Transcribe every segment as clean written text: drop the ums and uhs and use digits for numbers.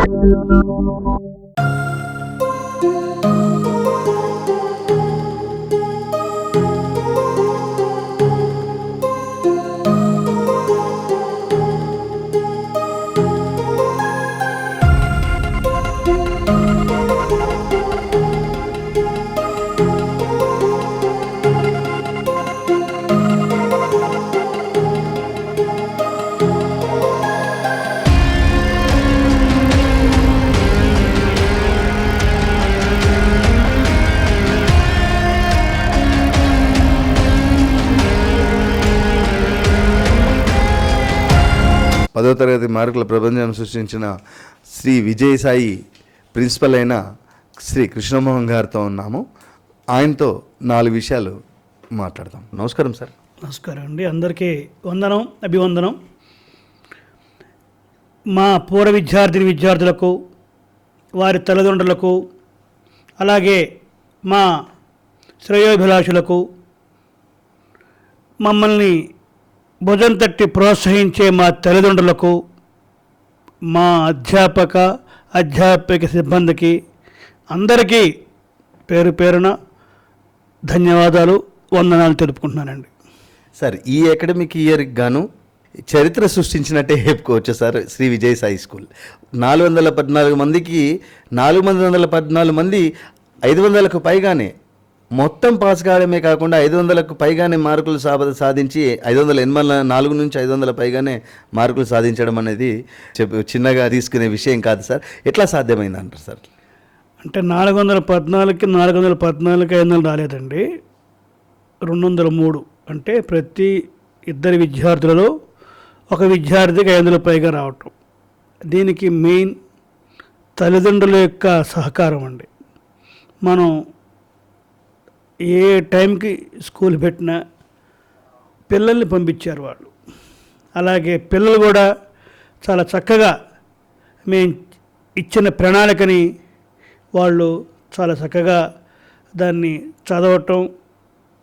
పదో తరగతి మార్కుల ప్రపంచం సృష్టించిన శ్రీ విజయసాయి ప్రిన్సిపల్ అయిన శ్రీ కృష్ణమోహన్ గారితో ఉన్నాము. ఆయనతో 4 విషయాలు మాట్లాడదాం. నమస్కారం సార్. నమస్కారం అండి. అందరికీ వందనం, అభివందనం. మా పూర్వ విద్యార్థులకు, వారి తల్లిదండ్రులకు, అలాగే మా శ్రేయోభిలాషులకు, మమ్మల్ని భుజం తట్టి ప్రోత్సహించే మా తల్లిదండ్రులకు, మా అధ్యాపక సిబ్బందికి అందరికీ పేరు పేరున ధన్యవాదాలు, వందనాలు తెలుపుకుంటున్నానండి. సార్, ఈ అకాడమిక్ ఇయర్కి గాను చరిత్ర సృష్టించినట్టే చెప్పుకోవచ్చు సార్. శ్రీ విజయసాయి స్కూల్ 414 మందికి 414 మంది 500కు పైగానే మొత్తం పాస్ కావడమే కాకుండా 500కు పైగానే మార్కులు సాధించి 584 నుంచి 500 పైగానే మార్కులు సాధించడం అనేది చిన్నగా తీసుకునే విషయం కాదు సార్. ఎట్లా సాధ్యమైంది అంటారు సార్? అంటే 414కి 500 రాలేదండి, 203. అంటే ప్రతి ఇద్దరు విద్యార్థులలో ఒక విద్యార్థికి 500 పైగా రావటం. దీనికి మెయిన్ తల్లిదండ్రుల యొక్క సహకారం అండి. మనం ఏ టైంకి స్కూల్ పెట్టినా పిల్లల్ని పంపించారు వాళ్ళు. అలాగే పిల్లలు కూడా చాలా చక్కగా మేము ఇచ్చిన ప్రణాళికని వాళ్ళు చాలా చక్కగా దాన్ని చదవటం,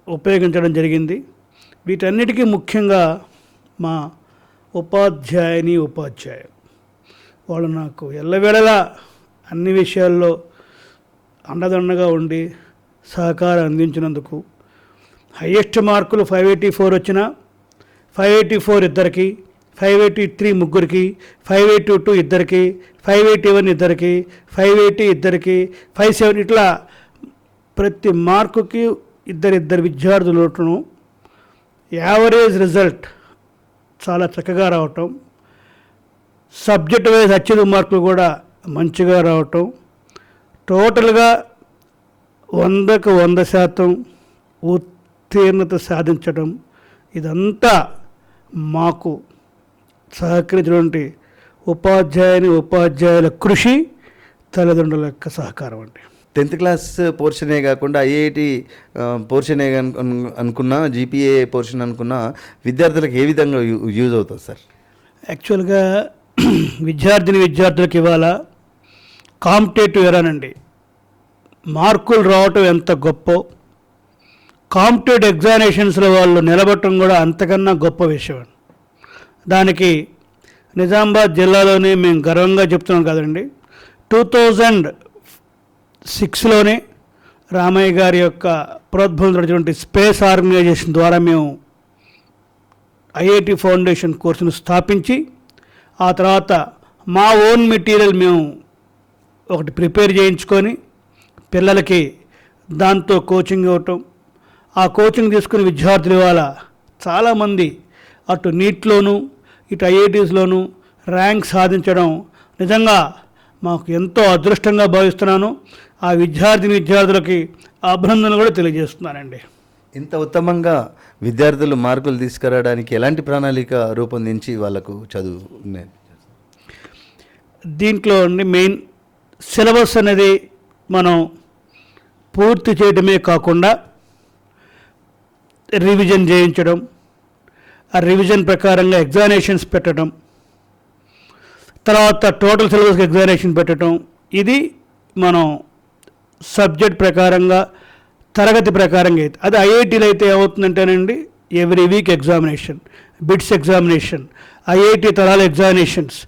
ఉపయోగించడం జరిగింది. వీటన్నిటికీ ముఖ్యంగా మా ఉపాధ్యాయులు వాళ్ళు నాకు ఎల్లవేళలా అన్ని విషయాల్లో అండదండగా ఉండి సహకారం అందించినందుకు, హయ్యెస్ట్ మార్కులు 584 వచ్చినా 584 ఇద్దరికి, 583 ముగ్గురికి, 582 ఇద్దరికి, 581 ఇద్దరికి, 580 ఇద్దరికి, 57 ఇట్లా ప్రతి మార్కుకి ఇద్దరు విద్యార్థులను యావరేజ్ రిజల్ట్ చాలా చక్కగా రావటం, సబ్జెక్ట్ వైజ్ అత్యధిక మార్కులు కూడా మంచిగా రావటం, టోటల్గా 100కు 100% ఉత్తీర్ణత సాధించడం, ఇదంతా మాకు సహకరించినటువంటి ఉపాధ్యాయుల కృషి, తల్లిదండ్రుల యొక్క సహకారం అండి. 10th క్లాస్ పోర్షనే కాకుండా ఐఐటి పోర్షనే అనుకున్నా, జీపీఏ పోర్షన్ అనుకున్నా విద్యార్థులకు ఏ విధంగా యూజ్ అవుతుంది సార్? యాక్చువల్గా విద్యార్థులకు ఇవాళ కాంపిటేటివ్ ఎరానండి. మార్కులు రావటం ఎంత గొప్ప, కాంపిటేటివ్ ఎగ్జామినేషన్స్లో వాళ్ళు నిలబడటం కూడా అంతకన్నా గొప్ప విషయం. దానికి నిజామాబాద్ జిల్లాలోనే మేము గర్వంగా చెప్తున్నాం కదండి. 2006లోనే రామయ్య గారి యొక్క ప్రోద్బలమైనటువంటి స్పేస్ ఆర్గనైజేషన్ ద్వారా మేము ఐఐటి ఫౌండేషన్ కోర్సును స్థాపించి, ఆ తర్వాత మా ఓన్ మెటీరియల్ మేము ఒకటి ప్రిపేర్ చేయించుకొని పిల్లలకి దాంతో కోచింగ్ ఇవ్వటం, ఆ కోచింగ్ తీసుకుని విద్యార్థులు ఇవాళ చాలామంది అటు నీట్లోనూ ఇటు ఐఐటీస్లోనూ ర్యాంక్ సాధించడం నిజంగా మాకు ఎంతో అదృష్టంగా భావిస్తున్నాను. ఆ విద్యార్థులకి అభినందనలు కూడా తెలియజేస్తున్నానండి. ఇంత ఉత్తమంగా విద్యార్థులు మార్కులు తీసుకురావడానికి ఎలాంటి ప్రణాళిక రూపొందించి వాళ్ళకు చదువు? దీంట్లో మెయిన్ సిలబస్ అనేది మనం పూర్తి చేయడమే కాకుండా రివిజన్ చేయించడం, ఆ రివిజన్ ప్రకారంగా ఎగ్జామినేషన్స్ పెట్టడం, తర్వాత టోటల్ సిలబస్కి ఎగ్జామినేషన్ పెట్టడం, ఇది మనం సబ్జెక్ట్ ప్రకారంగా తరగతి ప్రకారంగా అయితే. అది ఐఐటీలో అయితే ఏమవుతుందంటేనండి, every week examination, BITS examination, IIT తరాల ఎగ్జామినేషన్స్,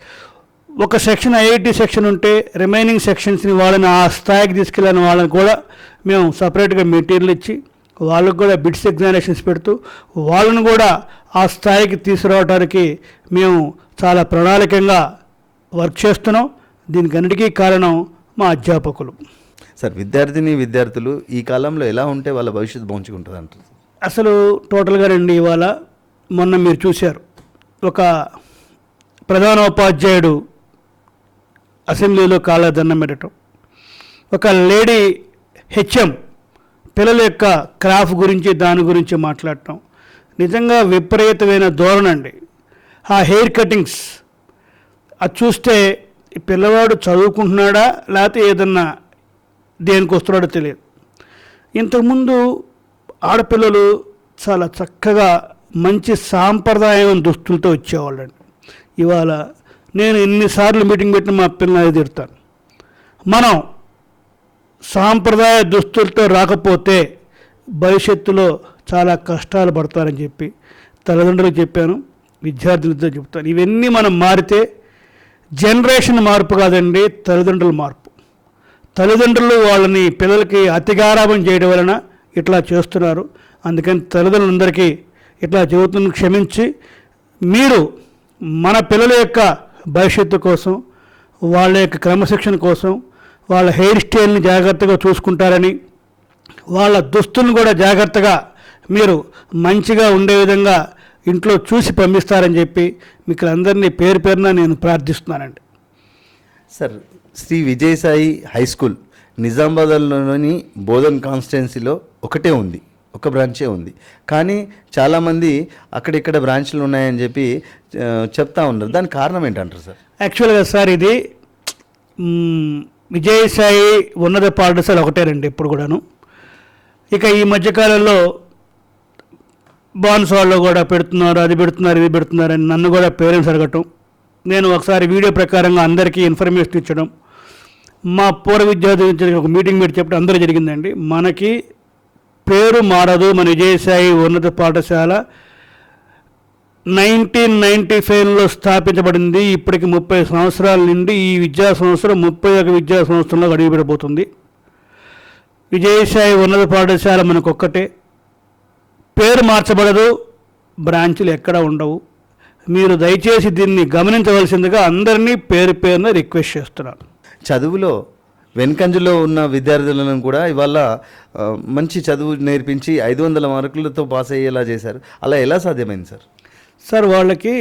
ఒక సెక్షన్ ఐఐటి సెక్షన్ ఉంటే రిమైనింగ్ సెక్షన్స్ని వాళ్ళని ఆ స్థాయికి తీసుకెళ్ళిన వాళ్ళని కూడా మేము సపరేట్గా మెటీరియల్ ఇచ్చి వాళ్ళకు కూడా బిట్స్ ఎగ్జామినేషన్స్ పెడుతూ వాళ్ళను కూడా ఆ స్థాయికి తీసుకురావడానికి మేము చాలా ప్రణాళికంగా వర్క్ చేస్తున్నాం. దీనికి అన్నిటికీ కారణం మా అధ్యాపకులు. సార్, విద్యార్థులు ఈ కాలంలో ఎలా ఉంటే వాళ్ళ భవిష్యత్తు మంచిగా ఉంటుంది అంటారు? అసలు టోటల్గా రండి, ఇవాళ మొన్న మీరు చూశారు, ఒక ప్రధానోపాధ్యాయుడు అసెంబ్లీలో కాళ్ళ పెట్టడం, ఒక లేడీ హెచ్ఎం పిల్లల యొక్క క్రాఫ్ట్ గురించి దాని గురించి మాట్లాడటం నిజంగా విపరీతమైన ధోరణి అండి. ఆ హెయిర్ కటింగ్స్ అది చూస్తే ఈ పిల్లవాడు చదువుకుంటున్నాడా లేకపోతే ఏదన్నా దేనికి వస్తున్నాడో తెలియదు. ఇంతకుముందు ఆడపిల్లలు చాలా చక్కగా మంచి సాంప్రదాయం దుస్తులతో వచ్చేవాళ్ళండి. ఇవాళ నేను ఎన్నిసార్లు మీటింగ్ పెట్టిన మా పిల్లలు తిడతాను. మనం సాంప్రదాయ దుస్తులతో రాకపోతే భవిష్యత్తులో చాలా కష్టాలు పడతారని చెప్పి తల్లిదండ్రులకు చెప్పాను, విద్యార్థులతో చెప్తాను. ఇవన్నీ మనం మారితే జనరేషన్ మార్పు కాదండి, తల్లిదండ్రుల మార్పు. తల్లిదండ్రులు వాళ్ళని పిల్లలకి అతిగారాభం చేయడం వలన ఇట్లా చేస్తున్నారు. అందుకని తల్లిదండ్రులందరికీ ఇట్లా చెబుతున్న క్షమించి మీరు మన పిల్లల యొక్క భవిష్యత్తు కోసం, వాళ్ళ యొక్క క్రమశిక్షణ కోసం, వాళ్ళ హెయిర్ స్టైల్ని జాగ్రత్తగా చూసుకుంటారని, వాళ్ళ దుస్తులను కూడా జాగ్రత్తగా మీరు మంచిగా ఉండే విధంగా ఇంట్లో చూసి పంపిస్తారని చెప్పి మీకు అందరినీ పేరు పేరున నేను ప్రార్థిస్తున్నానండి. Sir, Shri Vijayasai high school నిజామాబాద్లోని బోధన్ కాన్స్టిట్యున్సీలో ఒకటే ఉంది, ఒక బ్రాంచే ఉంది. కానీ చాలామంది అక్కడిక్కడ బ్రాంచ్లు ఉన్నాయని చెప్పి చెప్తా ఉన్నారు. దానికి కారణం ఏంటంటారు సార్? యాక్చువల్గా సార్ ఇది విజయసాయి ఉన్నత పాఠశాల ఒకటేనండి ఇప్పుడు కూడాను. ఇక ఈ మధ్యకాలంలో బాన్సాల్లో కూడా పెడుతున్నారు, అది పెడుతున్నారు, ఇది పెడుతున్నారు అని నన్ను కూడా పేరెంట్స్ అడగటం, నేను ఒకసారి వీడియో ప్రకారంగా అందరికీ ఇన్ఫర్మేషన్ ఇచ్చడం, మా పూర్వ విద్యార్థులు ఒక మీటింగ్ పెట్టి చెప్పడం అందరూ జరిగిందండి. మనకి పేరు మారదు, మన విజయసాయి ఉన్నత పాఠశాల 1995లో స్థాపించబడింది. ఇప్పటికి 30 సంవత్సరాల నుండి ఈ విద్యా సంవత్సరం 31 విద్యా సంవత్సరంలో అడుగుపెట్టబోతుంది. విజయసాయి ఉన్నత పాఠశాల మనకొక్కటే, పేరు మార్చబడదు, బ్రాంచులు ఎక్కడ ఉండవు. మీరు దయచేసి దీన్ని గమనించవలసిందిగా అందరినీ పేరు పేరున రిక్వెస్ట్ చేస్తున్నాను. చదువులో వెనుకంజలో ఉన్న విద్యార్థులను కూడా ఇవాళ మంచి చదువు నేర్పించి 500 మార్కులతో పాస్ అయ్యేలా చేశారు. అలా ఎలా సాధ్యమైంది సార్? సార్, వాళ్ళకి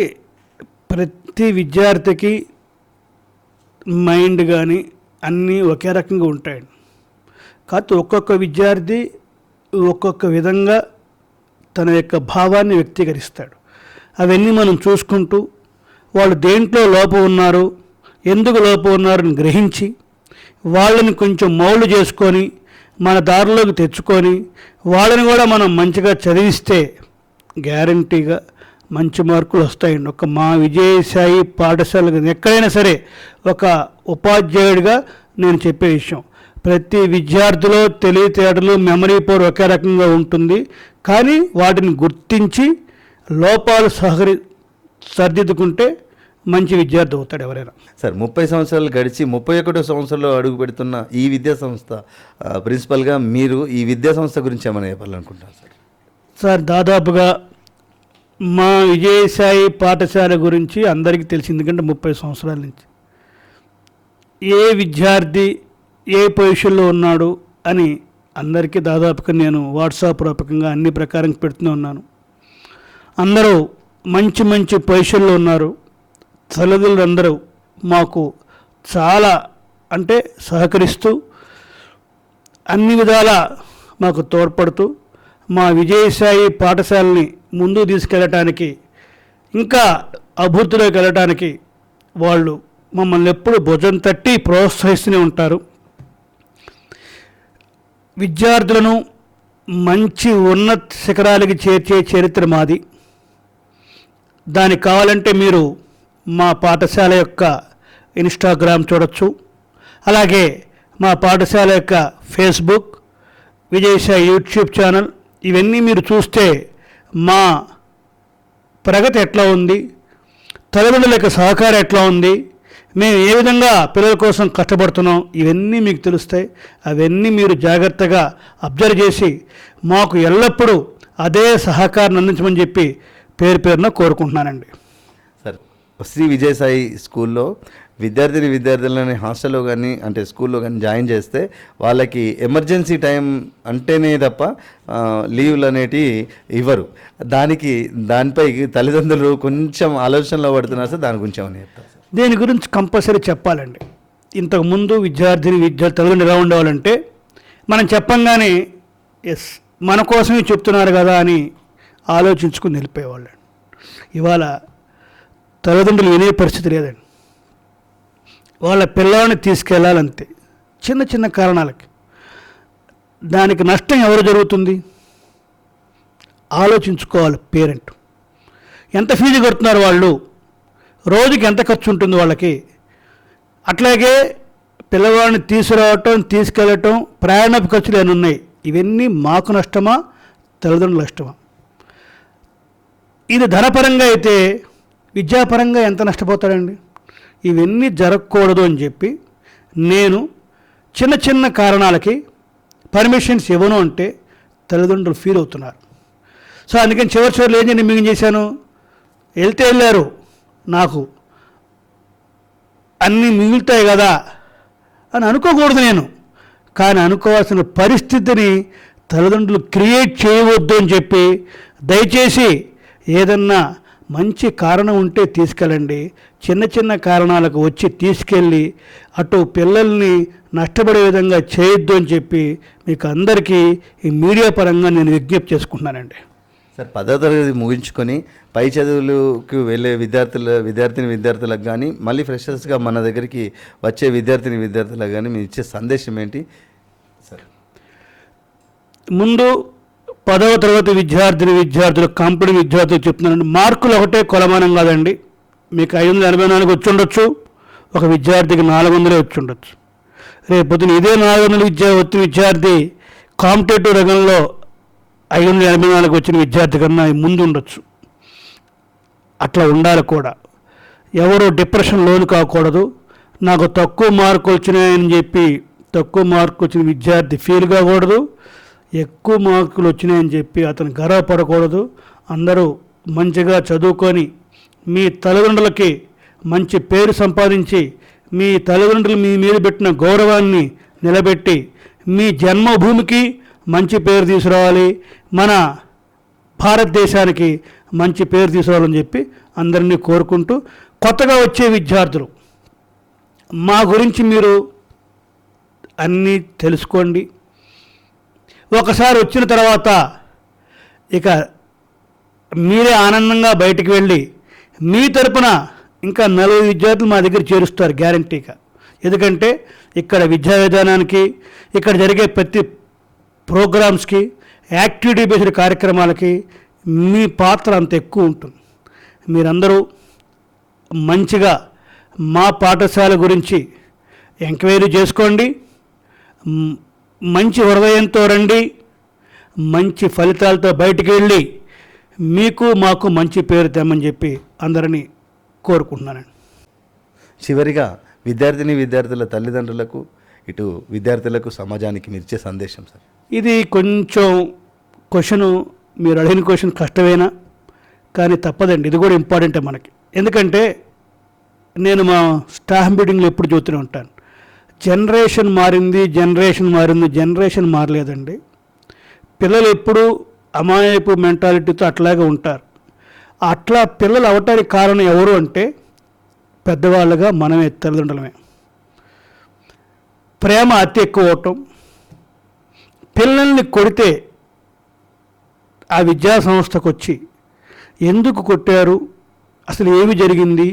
ప్రతి విద్యార్థికి మైండ్ కానీ అన్నీ ఒకే రకంగా ఉంటాయండి. కాకపోతే ఒక్కొక్క విద్యార్థి ఒక్కొక్క విధంగా తన యొక్క భావాన్ని వ్యక్తీకరిస్తాడు. అవన్నీ మనం చూసుకుంటూ వాళ్ళు దేంట్లో లోపం ఉన్నారు, ఎందుకు లోపం ఉన్నారని గ్రహించి వాళ్ళని కొంచెం మౌల్డ్ చేసుకొని మన దారిలోకి తెచ్చుకొని వాళ్ళని కూడా మనం మంచిగా చదివిస్తే గ్యారంటీగా మంచి మార్కులు వస్తాయండి. ఒక మా విజయసాయి పాఠశాలకు ఎక్కడైనా సరే ఒక ఉపాధ్యాయుడిగా నేను చెప్పే విషయం, ప్రతి విద్యార్థిలో తెలివితేటలు, మెమరీ పవర్ ఒకే రకంగా ఉంటుంది. కానీ వాటిని గుర్తించి లోపాలు సరిదిద్దుకుంటే మంచి విద్యార్థి అవుతాడు ఎవరైనా. సార్, 30 సంవత్సరాలు గడిచి 31వ సంవత్సరంలో అడుగు పెడుతున్న ఈ విద్యా సంస్థ ప్రిన్సిపల్గా మీరు ఈ విద్యా సంస్థ గురించి ఏమైనా చెప్పాలనుకుంటున్నారు సార్? సార్, దాదాపుగా మా విజయసాయి పాఠశాల గురించి అందరికీ తెలిసింది, ఎందుకంటే 30 సంవత్సరాల నుంచి ఏ విద్యార్థి ఏ పొజిషన్లో ఉన్నాడు అని అందరికీ దాదాపుగా నేను వాట్సాప్ రూపకంగా అన్ని ప్రకారం పెడుతూనే ఉన్నాను. అందరూ మంచి మంచి పొజిషన్లో ఉన్నారు. తల్లిదండ్రులందరూ మాకు చాలా అంటే సహకరిస్తూ అన్ని విధాల మాకు తోడ్పడుతూ మా విజయసాయి పాఠశాలని ముందుకు తీసుకెళ్ళటానికి, ఇంకా అభివృద్ధిలోకి వెళ్ళటానికి వాళ్ళు మమ్మల్ని ఎప్పుడు భుజం తట్టి ప్రోత్సహిస్తూనే ఉంటారు. విద్యార్థులను మంచి ఉన్నత శిఖరాలకి చేర్చే చరిత్ర మాది. దానికి కావాలంటే మీరు మా పాఠశాల యొక్క ఇన్స్టాగ్రామ్ చూడొచ్చు, అలాగే మా పాఠశాల యొక్క ఫేస్బుక్, విజయసాయి యూట్యూబ్ ఛానల్, ఇవన్నీ మీరు చూస్తే మా ప్రగతి ఎట్లా ఉంది, తల్లిదండ్రుల యొక్క సహకారం ఎట్లా ఉంది, మేము ఏ విధంగా పిల్లల కోసం కష్టపడుతున్నాం ఇవన్నీ మీకు తెలుస్తాయి. అవన్నీ మీరు జాగ్రత్తగా అబ్జర్వ్ చేసి మాకు ఎల్లప్పుడూ అదే సహకారం అందించమని చెప్పి పేరు పేరున కోరుకుంటున్నానండి. సార్, శ్రీ విజయసాయి స్కూల్లో విద్యార్థులని హాస్టల్లో కానీ అంటే స్కూల్లో కానీ జాయిన్ చేస్తే వాళ్ళకి ఎమర్జెన్సీ టైం అంటేనే తప్ప లీవ్లు అనేటివి ఇవ్వరు. దానిపై తల్లిదండ్రులు కొంచెం ఆలోచనలో పడుతున్నారు సార్. దాని గురించి ఏమని చెప్తారు సార్? దీని గురించి కంపల్సరీ చెప్పాలండి. ఇంతకుముందు విద్యార్థులు తల్లిదండ్రులు ఎలా ఉండేవాళ్ళంటే మనం చెప్పంగానే ఎస్ మన కోసమే చెప్తున్నారు కదా అని ఆలోచించుకుని వెళ్ళిపోయేవాళ్ళు. ఇవాళ తల్లిదండ్రులు వినే పరిస్థితి లేదండి. వాళ్ళ పిల్లల్ని తీసుకెళ్ళాలంతే చిన్న చిన్న కారణాలకి. దానికి నష్టం ఎవరు జరుగుతుంది ఆలోచించుకోవాలి పేరెంట్. ఎంత ఫీజు కడుతున్నారు వాళ్ళు, రోజుకి ఎంత ఖర్చు ఉంటుంది వాళ్ళకి. అట్లాగే పిల్లవాడిని తీసుకురావటం తీసుకెళ్ళటం ప్రయాణపు ఖర్చులు ఏమైనా ఉన్నాయి. ఇవన్నీ మాకు నష్టమా తల్లిదండ్రుల నష్టమా? ఇది ధనపరంగా అయితే విద్యాపరంగా ఎంత నష్టపోతాడండి? ఇవన్నీ జరగకూడదు అని చెప్పి నేను చిన్న చిన్న కారణాలకి పర్మిషన్స్ ఇవ్వను అంటే తల్లిదండ్రులు ఫీల్ అవుతున్నారు. సో అందుకని చివరిలో ఏం చేయండి మీకు చేశాను, వెళ్తే వెళ్ళారు, నాకు అన్నీ మిగులుతాయి కదా అని అనుకోకూడదు నేను. కానీ అనుకోవాల్సిన పరిస్థితిని తల్లిదండ్రులు క్రియేట్ చేయవద్దు అని చెప్పి దయచేసి ఏదన్నా మంచి కారణం ఉంటే తీసుకెళ్ళండి. చిన్న చిన్న కారణాలకు వచ్చి తీసుకెళ్ళి అటు పిల్లల్ని నష్టపడే విధంగా చేయొద్దు అని చెప్పి మీకు అందరికీ ఈ మీడియా పరంగా నేను విజ్ఞప్తి చేసుకుంటున్నానండి. సార్, 10వ తరగతి ముగించుకొని పై చదువులకు వెళ్ళే విద్యార్థులకు కానీ మళ్ళీ ఫ్రెషర్స్గా మన దగ్గరికి వచ్చే విద్యార్థులకు కానీ మీరు ఇచ్చే సందేశం ఏంటి సార్? ముందు 10వ తరగతి విద్యార్థులు కంపెనీ విద్యార్థులు చెప్తున్నానండి, మార్కులు ఒకటే కొలమానం కాదండి. మీకు 584 వచ్చి ఉండొచ్చు, ఒక విద్యార్థికి 400 వచ్చి ఉండొచ్చు. రేపు పొద్దున ఇదే 400 వచ్చిన విద్యార్థి కాంపిటేటివ్ రంగంలో 584 వచ్చిన విద్యార్థి కన్నా ముందు ఉండొచ్చు. అట్లా ఉండాలి కూడా. ఎవరు డిప్రెషన్ లోను కాకూడదు. నాకు తక్కువ మార్కులు వచ్చినాయని చెప్పి తక్కువ మార్కులు వచ్చిన విద్యార్థి ఫీల్ కాకూడదు. ఎక్కువ మార్కులు వచ్చినాయని చెప్పి అతను గర్వపడకూడదు. అందరూ మంచిగా చదువుకొని మీ తల్లిదండ్రులకి మంచి పేరు సంపాదించి మీ తల్లిదండ్రులు మీ మీద పెట్టిన గౌరవాన్ని నిలబెట్టి మీ జన్మభూమికి మంచి పేరు తీసుకురావాలి, మన భారతదేశానికి మంచి పేరు తీసుకురావాలని చెప్పి అందరినీ కోరుకుంటూ, కొత్తగా వచ్చే విద్యార్థులు మా గురించి మీరు అన్నీ తెలుసుకోండి. ఒకసారి వచ్చిన తర్వాత ఇక మీరే ఆనందంగా బయటికి వెళ్ళి మీ తరపున ఇంకా 40 విద్యార్థులు మా దగ్గర చేరుస్తారు గ్యారంటీగా. ఎందుకంటే ఇక్కడ విద్యా విధానానికి, ఇక్కడ జరిగే ప్రతి ప్రోగ్రామ్స్కి, యాక్టివిటీ బేస్డ్ కార్యక్రమాలకి మీ పాత్ర అంత ఎక్కువ ఉంటుంది. మీరందరూ మంచిగా మా పాఠశాల గురించి ఎంక్వైరీ చేసుకోండి. మంచి హృదయంతో రండి, మంచి ఫలితాలతో బయటికి వెళ్ళి మీకు మాకు మంచి పేరు తెమ్మని చెప్పి అందరినీ కోరుకుంటున్నానండి. చివరిగా విద్యార్థుల తల్లిదండ్రులకు, ఇటు విద్యార్థులకు, సమాజానికి మీరు ఇచ్చే సందేశం సార్? ఇది కొంచెం క్వశ్చను, మీరు అడిగిన క్వశ్చన్ కష్టమేనా, కానీ తప్పదండి. ఇది కూడా ఇంపార్టెంటే మనకి. ఎందుకంటే నేను మా స్టాఫ్ మీటింగ్లో ఎప్పుడు చూస్తూనే ఉంటాను, జనరేషన్ మారింది, జనరేషన్ మారలేదండి. పిల్లలు ఎప్పుడు అమాయపు మెంటాలిటీతో అట్లాగే ఉంటారు. అట్లా పిల్లలు అవటానికి కారణం ఎవరు అంటే పెద్దవాళ్ళుగా మనమే, తల్లిదండ్రులమే. ప్రేమ అతి ఎక్కువ అవటం, పిల్లల్ని కొడితే ఆ విద్యా సంస్థకు వచ్చి ఎందుకు కొట్టారు, అసలు ఏమి జరిగింది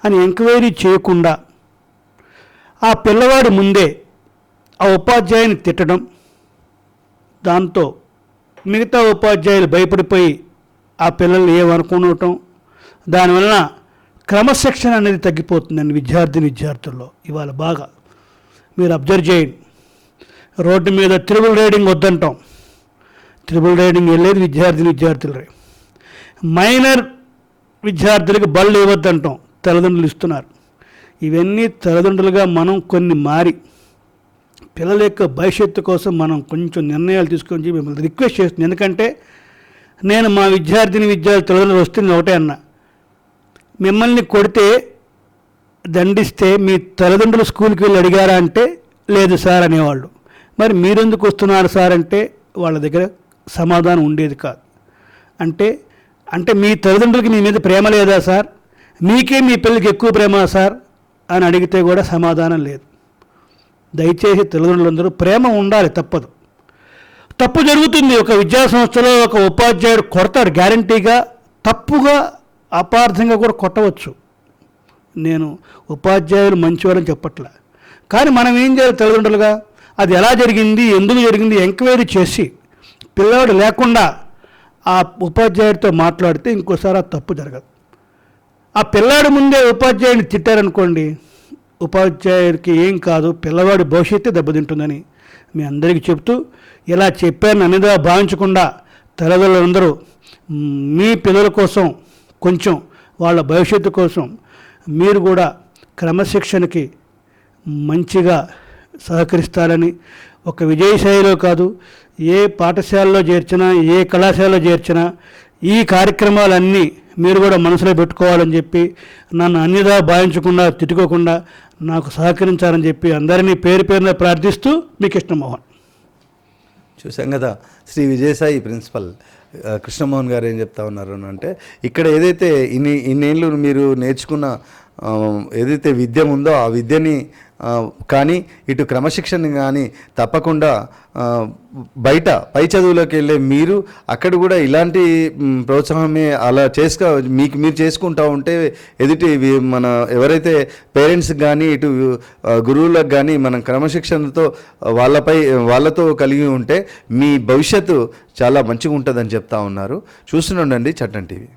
అని ఎంక్వైరీ చేయకుండా ఆ పిల్లవాడి ముందే ఆ ఉపాధ్యాయుని తిట్టడం, దాంతో మిగతా ఉపాధ్యాయులు భయపడిపోయి ఆ పిల్లల్ని ఏమనుకోవటం, దానివలన క్రమశిక్షణ అనేది తగ్గిపోతుందండి విద్యార్థుల్లో. ఇవాళ బాగా మీరు అబ్జర్వ్ చేయండి, రోడ్డు మీద త్రిబుల్ రైడింగ్ వద్దంటాం, త్రిబుల్ రైడింగ్ వెళ్ళేది విద్యార్థులే. మైనర్ విద్యార్థులకు బళ్ళు ఇవ్వద్దంటాం, తల్లిదండ్రులు ఇస్తున్నారు. ఇవన్నీ తల్లిదండ్రులుగా మనం కొన్ని మారి పిల్లల యొక్క భవిష్యత్తు కోసం మనం కొంచెం నిర్ణయాలు తీసుకొని మిమ్మల్ని రిక్వెస్ట్ చేస్తుంది. ఎందుకంటే నేను మా విద్యార్థిని తల్లిదండ్రులు వస్తుంది ఒకటే అన్నా, మిమ్మల్ని కొడితే దండిస్తే మీ తల్లిదండ్రులు స్కూల్కి వెళ్ళి అడిగారా అంటే లేదు సార్ అనేవాళ్ళు. మరి మీరెందుకు వస్తున్నారు సార్ అంటే వాళ్ళ దగ్గర సమాధానం ఉండేది కాదు. అంటే మీ తల్లిదండ్రులకి మీ మీద ప్రేమ లేదా సార్, మీకే మీ పిల్లలకి ఎక్కువ ప్రేమ సార్ అని అడిగితే కూడా సమాధానం లేదు. దయచేసి తల్లిదండ్రులందరూ ప్రేమ ఉండాలి, తప్పదు. తప్పు జరుగుతుంది, ఒక విద్యా సంస్థలో ఒక ఉపాధ్యాయుడు కొడతాడు గ్యారంటీగా, తప్పుగా అపార్థంగా కూడా కొట్టవచ్చు. నేను ఉపాధ్యాయులు మంచివారని చెప్పట్లే, కానీ మనం ఏం చేయాలి తల్లిదండ్రులుగా, అది ఎలా జరిగింది ఎందుకు జరిగింది ఎంక్వైరీ చేసి పిల్లవాడు లేకుండా ఆ ఉపాధ్యాయుడితో మాట్లాడితే ఇంకోసారి ఆ తప్పు జరగదు. ఆ పిల్లాడి ముందే ఉపాధ్యాయుడిని తిట్టారనుకోండి, ఉపాధ్యాయుడికి ఏం కాదు, పిల్లవాడి భవిష్యత్తు దెబ్బతింటుందని మీ అందరికీ చెప్తూ, ఇలా చెప్పారని అనిదా భావించకుండా తల్లిదండ్రులందరూ మీ పిల్లల కోసం కొంచెం వాళ్ళ భవిష్యత్తు కోసం మీరు కూడా క్రమశిక్షణకి మంచిగా సహకరిస్తారని, ఒక విజయశాయిలో కాదు ఏ పాఠశాలలో చేర్చినా ఏ కళాశాలలో చేర్చినా ఈ కార్యక్రమాలన్నీ మీరు కూడా మనసులో పెట్టుకోవాలని చెప్పి, నన్ను అన్యదా భావించకుండా తిట్టుకోకుండా నాకు సహకరించాలని చెప్పి అందరినీ పేరు పేరున ప్రార్థిస్తూ మీ కృష్ణమోహన్. చూసాం కదా శ్రీ విజయసాయి ప్రిన్సిపల్ కృష్ణమోహన్ గారు ఏం చెప్తా ఉన్నారు అంటే, ఇక్కడ ఏదైతే ఇన్నేళ్ళు మీరు నేర్చుకున్న ఏదైతే విద్య ఉందో ఆ విద్యని కానీ ఇటు క్రమశిక్షణ కానీ తప్పకుండా బయట పై చదువులోకి వెళ్ళే మీరు అక్కడ కూడా ఇలాంటి ప్రోత్సాహమే అలా మీరు చేసుకుంటూ ఉంటే ఎదుటి మన ఎవరైతే పేరెంట్స్కి కానీ ఇటు గురువులకు కానీ మనం క్రమశిక్షణతో వాళ్ళతో కలిగి ఉంటే మీ భవిష్యత్తు చాలా మంచిగా ఉంటుందని చెప్తా ఉన్నారు. చూస్తూనే ఉండండి చట్టం టీవీ.